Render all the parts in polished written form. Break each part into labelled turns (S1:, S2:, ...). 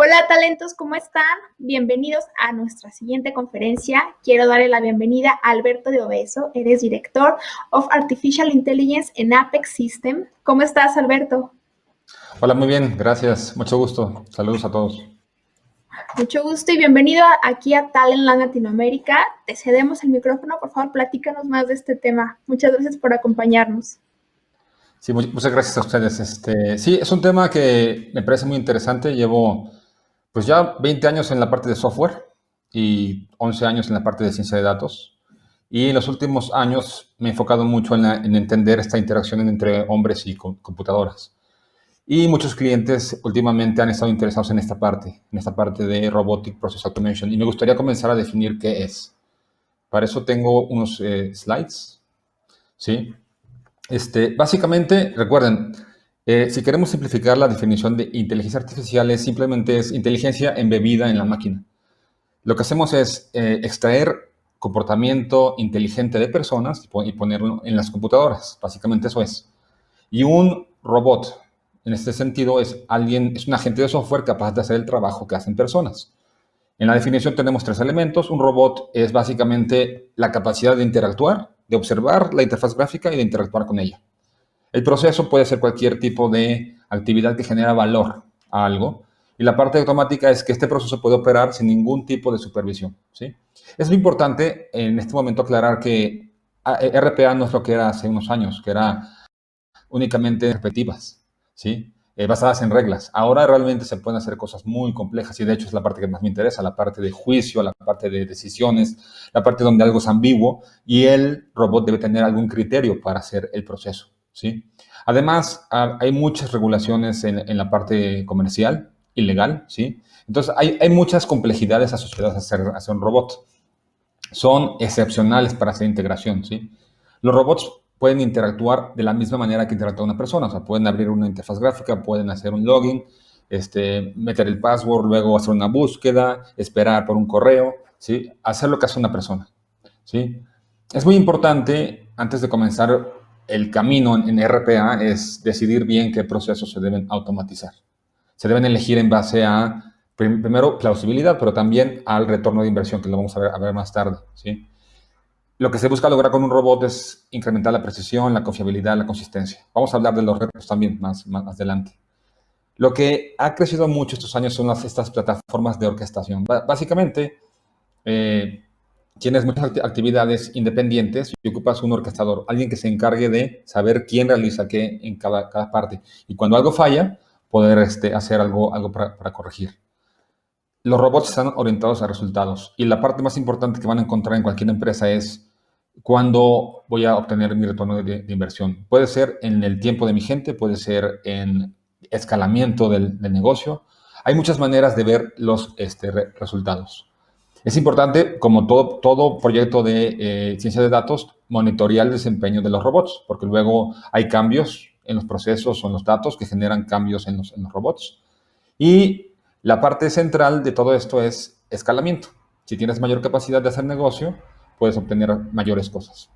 S1: Hola talentos, ¿cómo están? Bienvenidos a nuestra siguiente conferencia. Quiero darle la bienvenida a Alberto de Obeso. Eres Director of Artificial Intelligence en Apex System. ¿Cómo estás, Alberto?
S2: Hola, muy bien, gracias. Mucho gusto. Saludos a todos.
S1: Mucho gusto y bienvenido aquí a Talentland Latinoamérica. Te cedemos el micrófono. Por favor, platícanos más de este tema. Muchas gracias por acompañarnos.
S2: Sí, muchas gracias a ustedes. Sí, es un tema que me parece muy interesante. Llevo pues ya 20 años en la parte de software y 11 años en la parte de ciencia de datos. Y en los últimos años me he enfocado mucho en entender esta interacción entre hombres y computadoras. Y muchos clientes últimamente han estado interesados en esta parte de Robotic Process Automation. Y me gustaría comenzar a definir qué es. Para eso tengo unos slides, ¿sí? Básicamente, recuerden, si queremos simplificar la definición de inteligencia artificial, simplemente es inteligencia embebida en la máquina. Lo que hacemos es extraer comportamiento inteligente de personas y ponerlo en las computadoras. Básicamente eso es. Y un robot, en este sentido, es un agente de software capaz de hacer el trabajo que hacen personas. En la definición tenemos 3 elementos. Un robot es básicamente la capacidad de interactuar, de observar la interfaz gráfica y de interactuar con ella. El proceso puede ser cualquier tipo de actividad que genera valor a algo. Y la parte automática es que este proceso puede operar sin ningún tipo de supervisión, ¿sí? Es muy importante en este momento aclarar que RPA no es lo que era hace unos años, que era únicamente repetitivas, ¿sí? Basadas en reglas. Ahora realmente se pueden hacer cosas muy complejas y de hecho es la parte que más me interesa, la parte de juicio, la parte de decisiones, la parte donde algo es ambiguo y el robot debe tener algún criterio para hacer el proceso, ¿sí? Además, hay muchas regulaciones en la parte comercial y legal, ¿sí? Entonces, hay muchas complejidades asociadas a hacer un robot. Son excepcionales para hacer integración, ¿sí? Los robots pueden interactuar de la misma manera que interactúa una persona, o sea, pueden abrir una interfaz gráfica, pueden hacer un login, meter el password, luego hacer una búsqueda, esperar por un correo, ¿sí? Hacer lo que hace una persona, ¿sí? Es muy importante, antes de comenzar el camino en RPA, es decidir bien qué procesos se deben automatizar. Se deben elegir en base a, primero, plausibilidad, pero también al retorno de inversión, que lo vamos a ver más tarde, ¿sí? Lo que se busca lograr con un robot es incrementar la precisión, la confiabilidad, la consistencia. Vamos a hablar de los retos también más adelante. Lo que ha crecido mucho estos años son estas plataformas de orquestación. Básicamente, tienes muchas actividades independientes y ocupas un orquestador, alguien que se encargue de saber quién realiza qué en cada parte. Y cuando algo falla, poder hacer algo para corregir. Los robots están orientados a resultados y la parte más importante que van a encontrar en cualquier empresa es cuándo voy a obtener mi retorno de inversión. Puede ser en el tiempo de mi gente, puede ser en escalamiento del negocio. Hay muchas maneras de ver los resultados. Es importante, como todo proyecto de ciencia de datos, monitorear el desempeño de los robots, porque luego hay cambios en los procesos o en los datos que generan cambios en los robots. Y la parte central de todo esto es escalamiento. Si tienes mayor capacidad de hacer negocio, puedes obtener mayores cosas.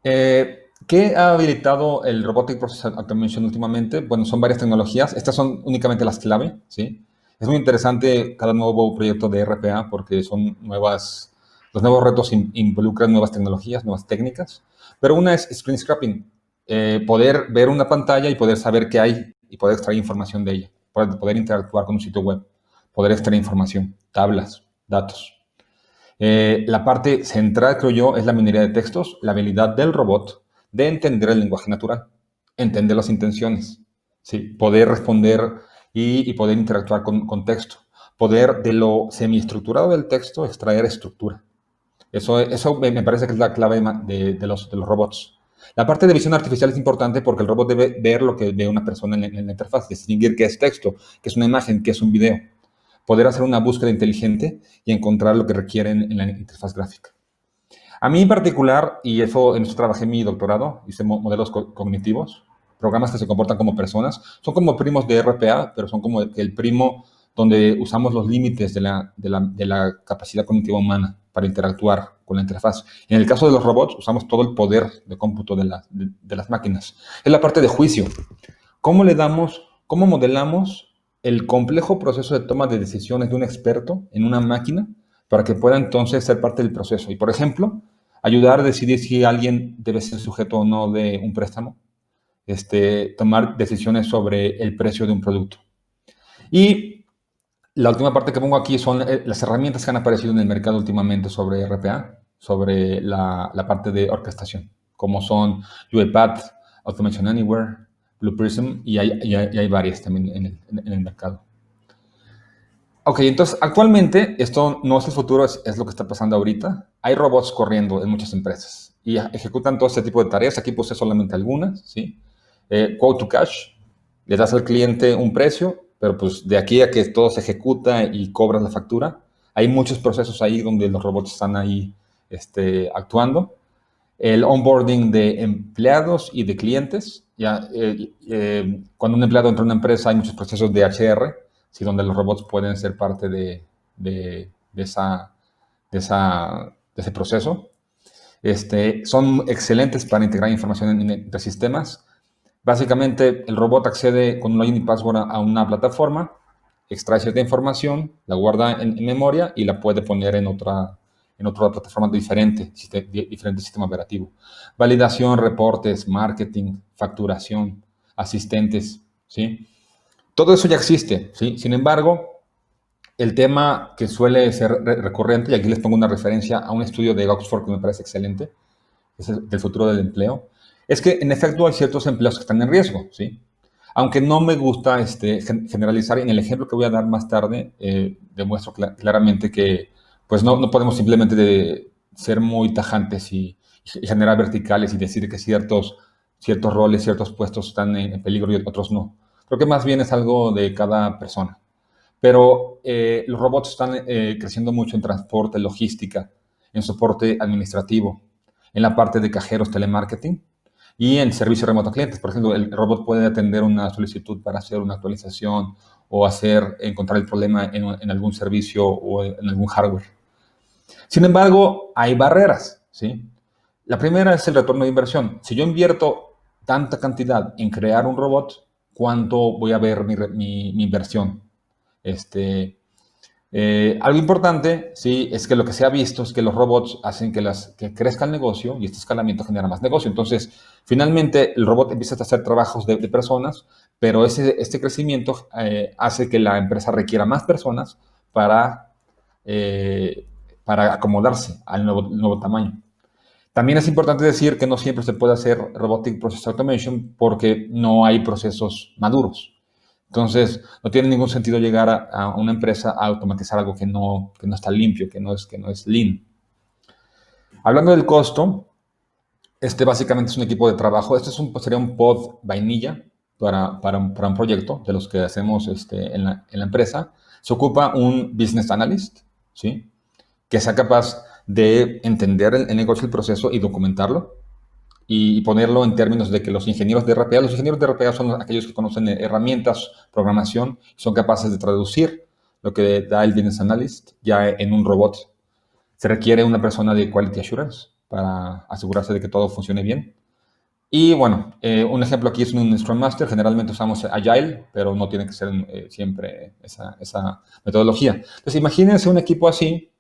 S2: ¿Qué ha habilitado el Robotic Process Automation últimamente? Bueno, son varias tecnologías. Estas son únicamente las clave, ¿sí? Es muy interesante cada nuevo proyecto de RPA porque son los nuevos retos involucran nuevas tecnologías, nuevas técnicas. Pero una es screen scraping, poder ver una pantalla y poder saber qué hay y poder extraer información de ella, poder interactuar con un sitio web, poder extraer información, tablas, datos. La parte central, creo yo, es la minería de textos, la habilidad del robot de entender el lenguaje natural, entender las intenciones, ¿sí? Poder responder y poder interactuar con texto, poder de lo semiestructurado del texto extraer estructura. Eso me parece que es la clave de los robots. La parte de visión artificial es importante porque el robot debe ver lo que ve una persona en la interfaz, distinguir qué es texto, qué es una imagen, qué es un video. Poder hacer una búsqueda inteligente y encontrar lo que requieren en la interfaz gráfica. A mí en particular, y en eso trabajé mi doctorado, hice modelos cognitivos, programas que se comportan como personas, son como primos de RPA, pero son como el primo donde usamos los límites de la capacidad cognitiva humana para interactuar con la interfaz. En el caso de los robots, usamos todo el poder de cómputo de las máquinas. Es la parte de juicio. ¿Cómo modelamos el complejo proceso de toma de decisiones de un experto en una máquina para que pueda entonces ser parte del proceso. Y, por ejemplo, ayudar a decidir si alguien debe ser sujeto o no de un préstamo, tomar decisiones sobre el precio de un producto. Y la última parte que pongo aquí son las herramientas que han aparecido en el mercado últimamente sobre RPA, sobre la parte de orquestación, como son UiPath, Automation Anywhere, Blue Prism, y hay varias también en el mercado. Ok, entonces actualmente esto no es el futuro, es lo que está pasando ahorita. Hay robots corriendo en muchas empresas y ejecutan todo este tipo de tareas. Aquí puse solamente algunas, ¿sí? Quote to cash, le das al cliente un precio, pero pues de aquí a que todo se ejecuta y cobras la factura, hay muchos procesos ahí donde los robots están ahí actuando. El onboarding de empleados y de clientes. Cuando un empleado entra a una empresa hay muchos procesos de HR, ¿sí? Donde los robots pueden ser parte de ese proceso. Son excelentes para integrar información entre sistemas. Básicamente, el robot accede con un login y password a una plataforma, extrae cierta información, la guarda en memoria y la puede poner en otra plataforma diferente sistema operativo. Validación, reportes, marketing, facturación, asistentes, ¿sí? Todo eso ya existe, ¿sí? Sin embargo, el tema que suele ser recurrente, y aquí les pongo una referencia a un estudio de Oxford que me parece excelente, es el del futuro del empleo, es que en efecto hay ciertos empleos que están en riesgo, ¿sí? Aunque no me gusta generalizar, y en el ejemplo que voy a dar más tarde demuestro claramente que pues no podemos simplemente ser muy tajantes y generar verticales y decir que ciertos roles, ciertos puestos están en peligro y otros no. Creo que más bien es algo de cada persona. Pero los robots están creciendo mucho en transporte, logística, en soporte administrativo, en la parte de cajeros, telemarketing y en servicio remoto a clientes. Por ejemplo, el robot puede atender una solicitud para hacer una actualización o encontrar el problema en algún servicio o en algún hardware. Sin embargo, hay barreras, ¿sí? La primera es el retorno de inversión. Si yo invierto tanta cantidad en crear un robot, ¿cuánto voy a ver mi inversión? Algo importante, sí, es que lo que se ha visto es que los robots hacen que crezca el negocio y este escalamiento genera más negocio. Entonces, finalmente, el robot empieza a hacer trabajos de personas, pero este crecimiento hace que la empresa requiera más personas para, para acomodarse al nuevo tamaño. También es importante decir que no siempre se puede hacer Robotic Process Automation porque no hay procesos maduros. Entonces, no tiene ningún sentido llegar a una empresa a automatizar algo que no está limpio, que no es lean. Hablando del costo, básicamente es un equipo de trabajo. Sería un pod vainilla para un proyecto de los que hacemos en la empresa. Se ocupa un business analyst, ¿sí? Que sea capaz de entender el negocio, el proceso y documentarlo y ponerlo en términos de que los ingenieros de RPA son aquellos que conocen herramientas, programación, son capaces de traducir lo que da el business analyst ya en un robot. Se requiere una persona de quality assurance para asegurarse de que todo funcione bien. Y bueno, un ejemplo aquí es un Scrum Master. Generalmente usamos Agile, pero no tiene que ser siempre esa metodología. Entonces, imagínense un equipo así,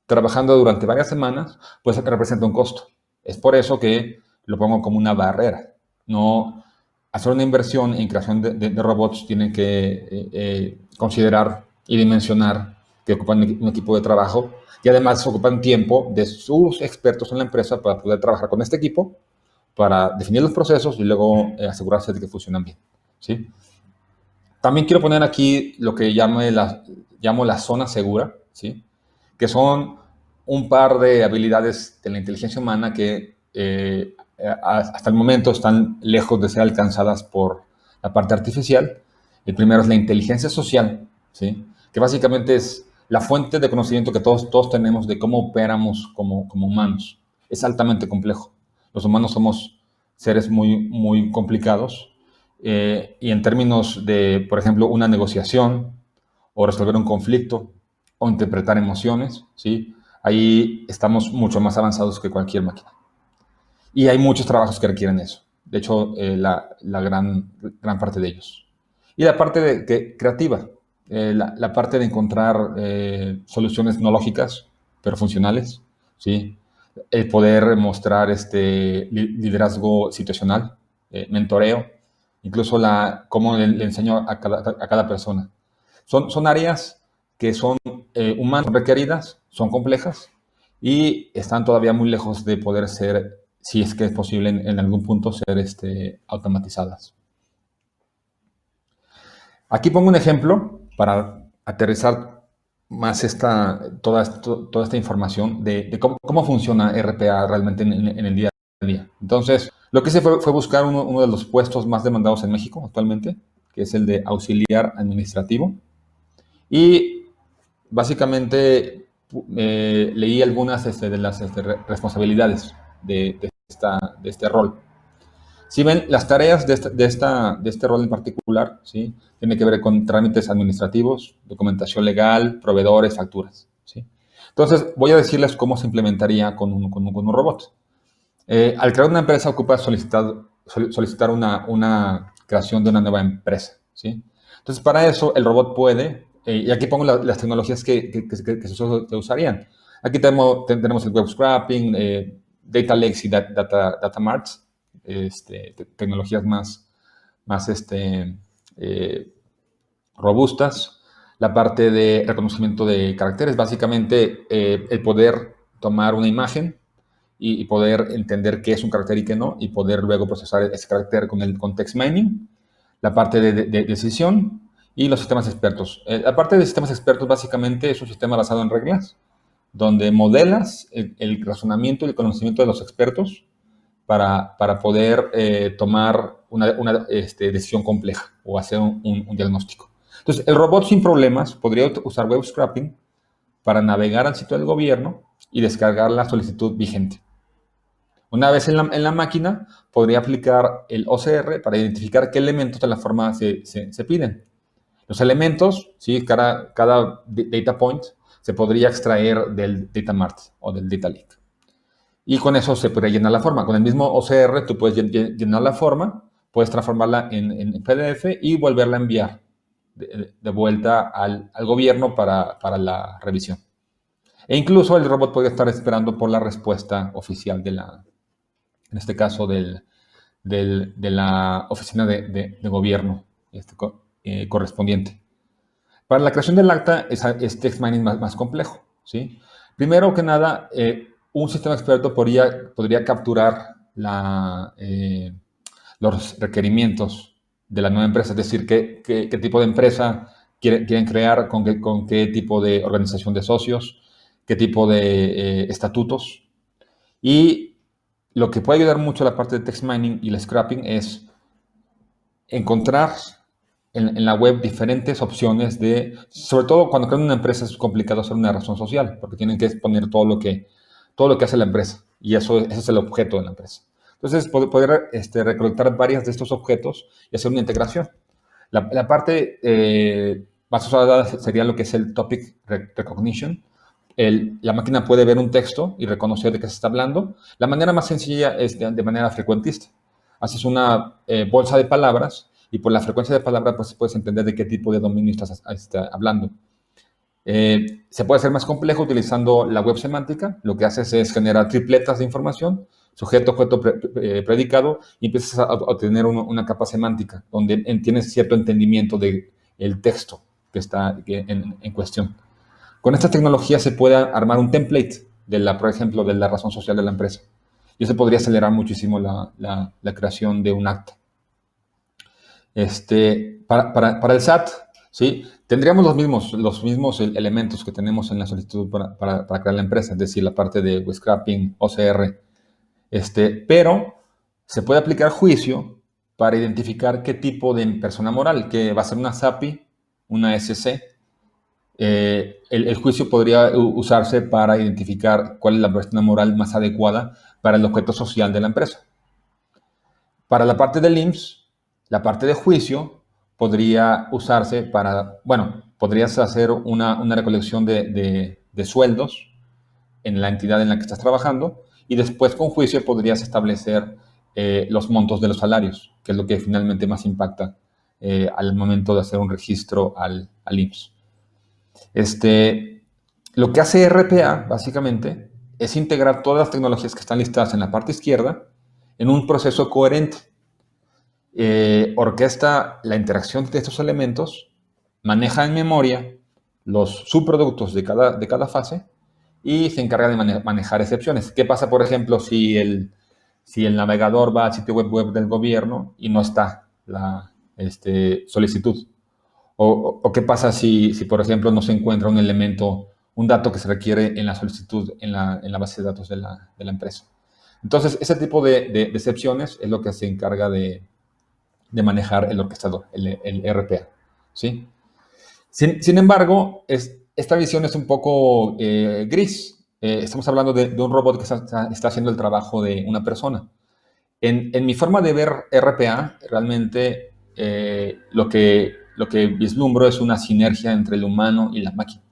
S2: trabajando durante varias semanas, pues representa un costo. Es por eso que lo pongo como una barrera. No hacer una inversión en creación de robots tiene que considerar y dimensionar que ocupan un equipo de trabajo y además ocupan tiempo de sus expertos en la empresa para poder trabajar con este equipo, para definir los procesos y luego asegurarse de que funcionan bien, ¿sí? También quiero poner aquí lo que llamo la zona segura, ¿sí? Que son un par de habilidades de la inteligencia humana que hasta el momento están lejos de ser alcanzadas por la parte artificial. El primero es la inteligencia social, ¿sí? Que básicamente es la fuente de conocimiento que todos tenemos de cómo operamos como humanos. Es altamente complejo. Los humanos somos seres muy, muy complicados y en términos de, por ejemplo, una negociación o resolver un conflicto o interpretar emociones, ¿sí? Ahí estamos mucho más avanzados que cualquier máquina. Y hay muchos trabajos que requieren eso. De hecho, la gran parte de ellos. Y la parte creativa, la parte de encontrar soluciones no lógicas, pero funcionales, ¿sí? El poder mostrar liderazgo situacional, mentoreo, incluso cómo le enseño a cada persona. Son áreas que son humanas, requeridas, son complejas y están todavía muy lejos de poder ser, si es que es posible en algún punto, ser automatizadas. Aquí pongo un ejemplo para aterrizar más toda esta información de cómo funciona RPA realmente en el día a día. Entonces, lo que hice fue buscar uno de los puestos más demandados en México actualmente, que es el de auxiliar administrativo. Y básicamente leí algunas de las responsabilidades de este rol. Si ven, las tareas de este rol en particular, ¿sí? Tiene que ver con trámites administrativos, documentación legal, proveedores, facturas, ¿sí? Entonces, voy a decirles cómo se implementaría con un robot. Al crear una empresa, ocupa solicitar una creación de una nueva empresa, ¿sí? Entonces, para eso, el robot puede, y aquí pongo las tecnologías que se usarían. Aquí tenemos el web scraping, data lakes y data marts, tecnologías más eh, robustas. La parte de reconocimiento de caracteres, básicamente el poder tomar una imagen y poder entender qué es un carácter y qué no, y poder luego procesar ese carácter con text mining. La parte de decisión y los sistemas expertos. La parte de sistemas expertos básicamente es un sistema basado en reglas, donde modelas el razonamiento y el conocimiento de los expertos para poder tomar una decisión compleja o hacer un diagnóstico. Entonces, el robot sin problemas podría usar web scraping para navegar al sitio del gobierno y descargar la solicitud vigente. Una vez en la máquina, podría aplicar el OCR para identificar qué elementos de la forma se piden. Los elementos, ¿sí? Cada data point se podría extraer del data mart o del data lake. Y con eso se podría llenar la forma. Con el mismo OCR tú puedes llenar la forma, puedes transformarla en PDF y volverla a enviar de vuelta al gobierno para la revisión. E incluso el robot puede estar esperando por la respuesta oficial en este caso, de la oficina de gobierno correspondiente. Para la creación del acta es text mining más complejo, ¿sí? Primero que nada, un sistema experto podría capturar los requerimientos de la nueva empresa, es decir, qué tipo de empresa quieren crear, con qué tipo de organización de socios, qué tipo de estatutos. Y lo que puede ayudar mucho a la parte de text mining y el scrapping es encontrar en la web diferentes opciones sobre todo cuando crean una empresa es complicado hacer una razón social, porque tienen que exponer todo lo que hace la empresa, y ese es el objeto de la empresa. Entonces, poder recolectar varios de estos objetos y hacer una integración. La parte más usada sería lo que es el topic recognition. La máquina puede ver un texto y reconocer de qué se está hablando. La manera más sencilla es de manera frecuentista. Haces una bolsa de palabras y por la frecuencia de palabras pues, puedes entender de qué tipo de dominio estás hablando. Se puede hacer más complejo utilizando la web semántica. Lo que haces es generar tripletas de información, sujeto, objeto, predicado, y empiezas a obtener una capa semántica donde tienes cierto entendimiento del texto que está en cuestión. Con esta tecnología se puede armar un template, por ejemplo, de la razón social de la empresa. Y eso podría acelerar muchísimo la creación de un acta. Para el SAT, ¿sí? Tendríamos los mismos elementos que tenemos en la solicitud para crear la empresa, es decir, la parte de web scraping, OCR. Pero se puede aplicar juicio para identificar qué tipo de persona moral, que va a ser una SAPI, una SC. El juicio podría usarse para identificar cuál es la persona moral más adecuada para el objeto social de la empresa. Para la parte del IMSS, la parte de juicio podría usarse podrías hacer una recolección de sueldos en la entidad en la que estás trabajando y después con juicio podrías establecer los montos de los salarios, que es lo que finalmente más impacta al momento de hacer un registro al IMSS. Lo que hace RPA, básicamente, es integrar todas las tecnologías que están listadas en la parte izquierda en un proceso coherente. Orquesta la interacción de estos elementos, maneja en memoria los subproductos de cada fase y se encarga de manejar excepciones. ¿Qué pasa, por ejemplo, si el navegador va al sitio web del gobierno y no está la solicitud? ¿O qué pasa si, por ejemplo, no se encuentra un elemento, un dato que se requiere en la solicitud en la base de datos de la empresa? Entonces, ese tipo de excepciones es lo que se encarga de manejar el orquestador, el RPA, ¿sí? Sin embargo, esta visión es un poco gris. Estamos hablando de un robot que está haciendo el trabajo de una persona. En mi forma de ver RPA, realmente lo que vislumbro es una sinergia entre el humano y la máquina,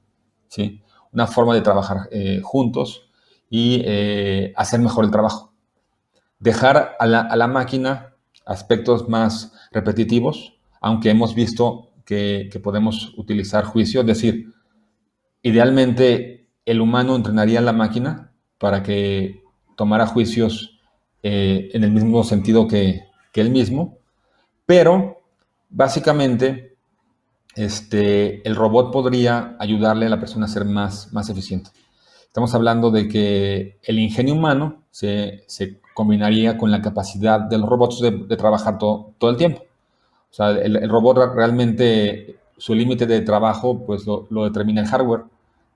S2: ¿sí? Una forma de trabajar juntos y hacer mejor el trabajo. Dejar a la máquina aspectos más repetitivos, aunque hemos visto que podemos utilizar juicio, es decir, idealmente el humano entrenaría a la máquina para que tomara juicios en el mismo sentido que él mismo, pero básicamente el robot podría ayudarle a la persona a ser más eficiente. Estamos hablando de que el ingenio humano se combinaría con la capacidad de los robots de trabajar todo el tiempo. O sea, el robot realmente, su límite de trabajo, pues lo determina el hardware,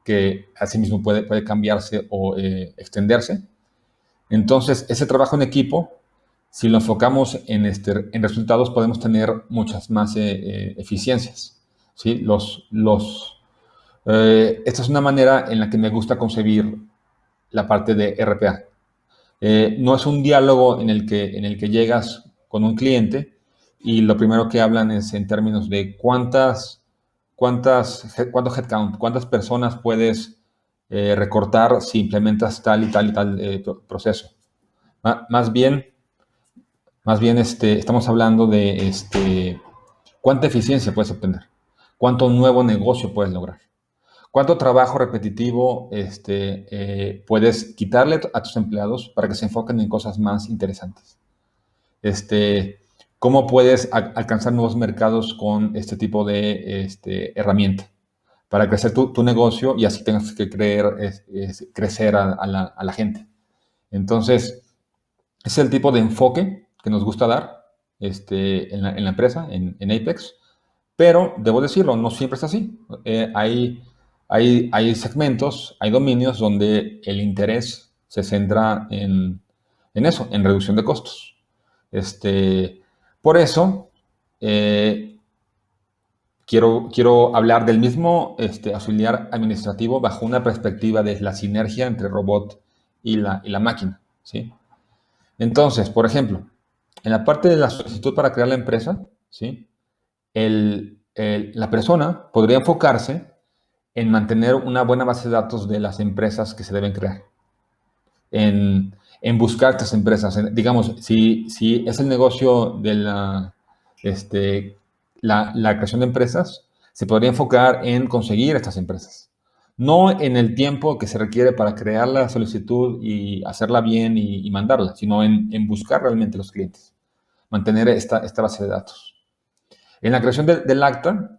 S2: que asimismo puede cambiarse o extenderse. Entonces, ese trabajo en equipo, si lo enfocamos en resultados, podemos tener muchas más eficiencias, ¿sí? Esta es una manera en la que me gusta concebir la parte de RPA. No es un diálogo en el que llegas con un cliente y lo primero que hablan es en términos de cuánto headcount, cuántas personas puedes recortar si implementas tal y tal y tal proceso. Más bien estamos hablando de cuánta eficiencia puedes obtener, cuánto nuevo negocio puedes lograr. ¿Cuánto trabajo repetitivo puedes quitarle a tus empleados para que se enfoquen en cosas más interesantes? ¿Cómo puedes alcanzar nuevos mercados con este tipo de herramienta para crecer tu negocio y así tengas que crecer a la gente? Entonces, es el tipo de enfoque que nos gusta dar en la empresa, en Apex, pero debo decirlo, no siempre es así. Hay segmentos, hay dominios donde el interés se centra en eso, en reducción de costos. Por eso, quiero hablar del mismo auxiliar administrativo bajo una perspectiva de la sinergia entre robot y la máquina, ¿sí? Entonces, por ejemplo, en la parte de la solicitud para crear la empresa, ¿sí? La persona podría enfocarse en mantener una buena base de datos de las empresas que se deben crear, en buscar estas empresas. Digamos, si es el negocio de la creación de empresas, se podría enfocar en conseguir estas empresas. No en el tiempo que se requiere para crear la solicitud y hacerla bien y mandarla, sino en buscar realmente los clientes, mantener esta base de datos. En la creación del acta,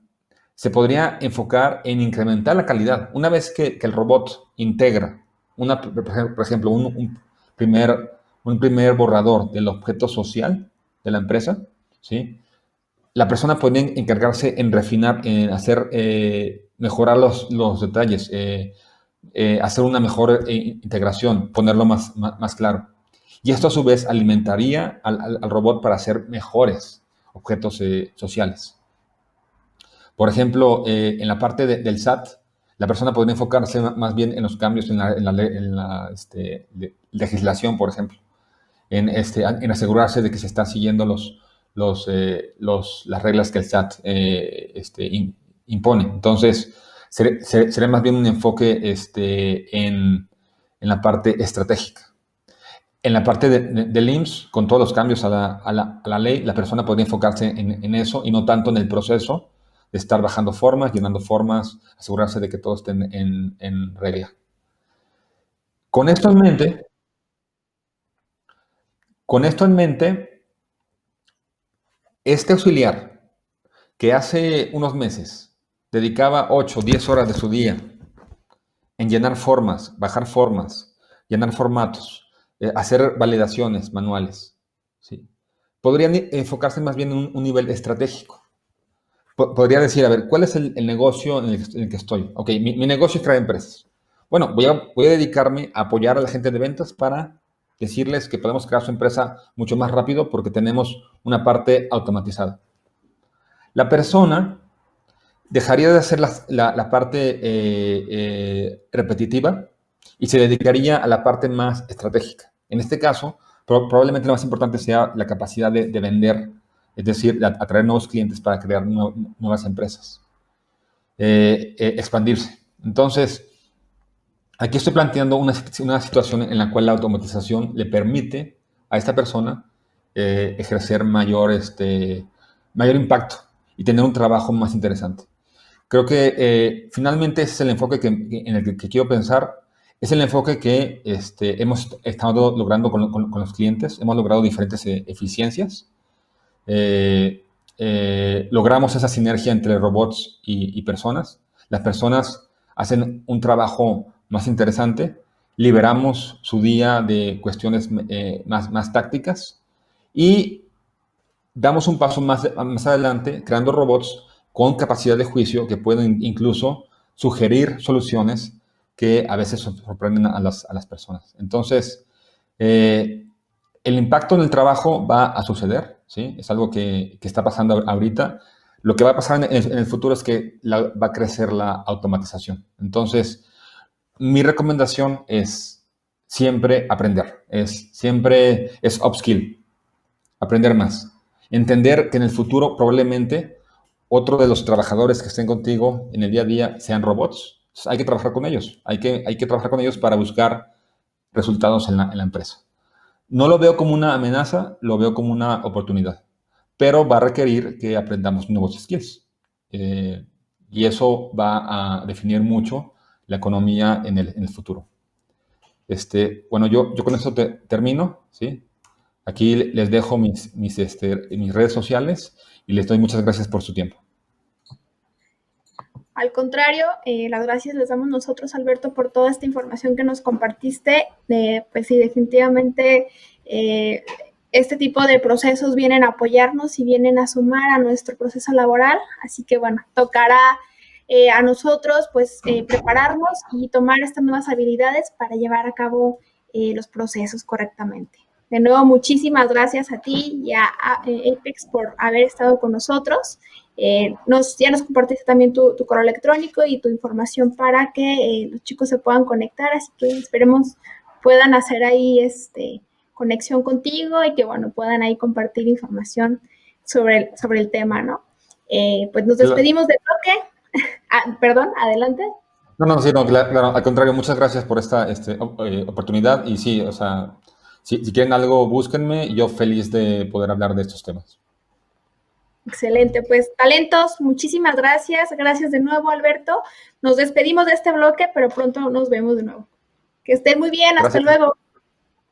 S2: se podría enfocar en incrementar la calidad. Una vez que el robot integra, por ejemplo, un primer borrador del objeto social de la empresa, ¿sí? La persona puede encargarse en refinar, en hacer, mejorar los detalles, hacer una mejor integración, ponerlo más claro. Y esto a su vez alimentaría al robot para hacer mejores objetos sociales. Por ejemplo, en la parte del SAT, la persona podría enfocarse más bien en los cambios en la legislación, por ejemplo, en asegurarse de que se están siguiendo las reglas que el SAT impone. Entonces, sería más bien un enfoque en la parte estratégica. En la parte del IMSS, con todos los cambios a la ley, la persona podría enfocarse en eso y no tanto en el proceso de estar bajando formas, llenando formas, asegurarse de que todo esté en regla. Con esto en mente, con esto en mente, este auxiliar que hace unos meses dedicaba 8 o 10 horas de su día en llenar formas, bajar formas, llenar formatos, hacer validaciones manuales, ¿sí? Podrían enfocarse más bien en un nivel estratégico. Podría decir, a ver, ¿cuál es el negocio en el que estoy? Ok, mi negocio es crear empresas. Bueno, voy a dedicarme a apoyar a la gente de ventas para decirles que podemos crear su empresa mucho más rápido porque tenemos una parte automatizada. La persona dejaría de hacer la parte repetitiva y se dedicaría a la parte más estratégica. En este caso, probablemente lo más importante sea la capacidad de vender, es decir, atraer nuevos clientes para crear nuevas empresas, expandirse. Entonces, aquí estoy planteando una situación en la cual la automatización le permite a esta persona ejercer mayor impacto y tener un trabajo más interesante. Creo que finalmente ese es el enfoque en el que quiero pensar. Es el enfoque que hemos estado logrando con los clientes. Hemos logrado diferentes eficiencias. Logramos esa sinergia entre robots y personas. Las personas hacen un trabajo más interesante. Liberamos su día de cuestiones más tácticas y damos un paso más adelante creando robots con capacidad de juicio que pueden incluso sugerir soluciones que a veces sorprenden a las personas. Entonces, el impacto en el trabajo va a suceder, ¿sí? Es algo que está pasando ahorita. Lo que va a pasar en el futuro es que va a crecer la automatización. Entonces, mi recomendación es siempre aprender, siempre es upskill, aprender más. Entender que en el futuro probablemente otro de los trabajadores que estén contigo en el día a día sean robots. Entonces, hay que trabajar con ellos. Hay que trabajar con ellos para buscar resultados en la empresa. No lo veo como una amenaza, lo veo como una oportunidad. Pero va a requerir que aprendamos nuevos skills. Y eso va a definir mucho la economía en el futuro. Bueno, yo con eso termino, ¿sí? Aquí les dejo mis redes sociales y les doy muchas gracias por su tiempo.
S1: Al contrario, las gracias les damos nosotros, Alberto, por toda esta información que nos compartiste. Pues sí, definitivamente este tipo de procesos vienen a apoyarnos y vienen a sumar a nuestro proceso laboral. Así que bueno, tocará a nosotros pues prepararnos y tomar estas nuevas habilidades para llevar a cabo los procesos correctamente. De nuevo, muchísimas gracias a ti y a Apex por haber estado con nosotros. Ya nos compartiste también tu correo electrónico y tu información para que los chicos se puedan conectar, así que esperemos puedan hacer ahí conexión contigo y que, bueno, puedan ahí compartir información sobre el tema, ¿no? Pues nos despedimos del bloque. Perdón, adelante.
S2: No, sí, no, claro, al contrario, muchas gracias por esta oportunidad y sí, o sea, si quieren algo, búsquenme y yo feliz de poder hablar de estos temas.
S1: Excelente, pues talentos, muchísimas gracias. Gracias de nuevo, Alberto. Nos despedimos de este bloque, pero pronto nos vemos de nuevo. Que estén muy bien, hasta
S2: Gracias.
S1: luego.